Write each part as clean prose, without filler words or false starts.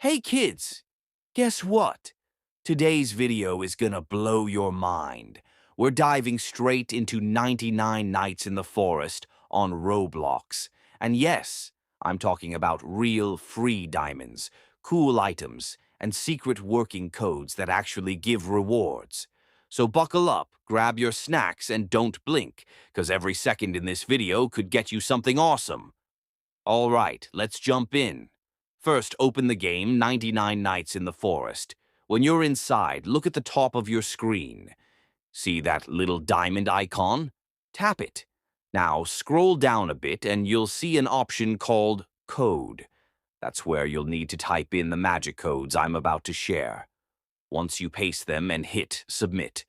Hey kids, guess what? Today's video is gonna blow your mind. We're diving straight into 99 Nights in the Forest on Roblox. And yes, I'm talking about real free diamonds, cool items, and secret working codes that actually give rewards. So buckle up, grab your snacks, and don't blink, because every second in this video could get you something awesome. All right, let's jump in. First, open the game 99 Nights in the Forest. When you're inside, look at the top of your screen. See that little diamond icon? Tap it. Now, scroll down a bit and you'll see an option called Code. That's where you'll need to type in the magic codes I'm about to share. Once you paste them and hit Submit,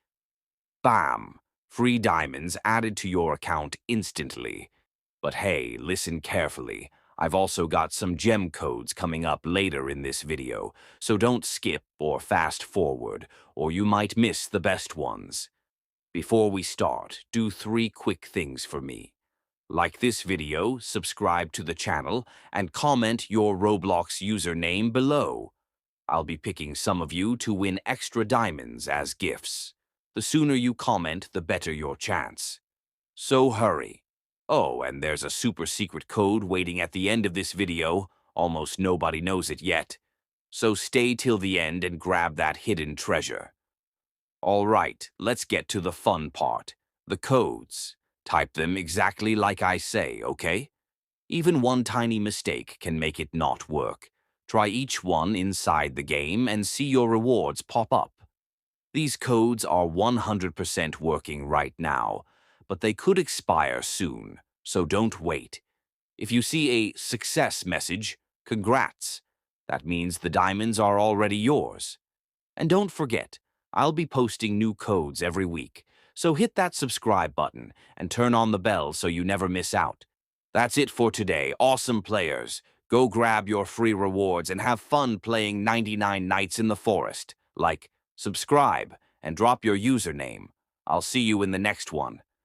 bam! Free diamonds added to your account instantly. But hey, listen carefully. I've also got some gem codes coming up later in this video, so don't skip or fast forward, or you might miss the best ones. Before we start, do 3 quick things for me. Like this video, subscribe to the channel, and comment your Roblox username below. I'll be picking some of you to win extra diamonds as gifts. The sooner you comment, the better your chance. So hurry. Oh, and there's a super secret code waiting at the end of this video. Almost nobody knows it yet. So stay till the end and grab that hidden treasure. All right, let's get to the fun part. The codes. Type them exactly like I say, okay? Even one tiny mistake can make it not work. Try each one inside the game and see your rewards pop up. These codes are 100% working right now, but they could expire soon, so don't wait. If you see a success message, congrats. That means the diamonds are already yours. And don't forget, I'll be posting new codes every week, so hit that subscribe button and turn on the bell so you never miss out. That's it for today, awesome players. Go grab your free rewards and have fun playing 99 Nights in the Forest. Like, subscribe, and drop your username. I'll see you in the next one.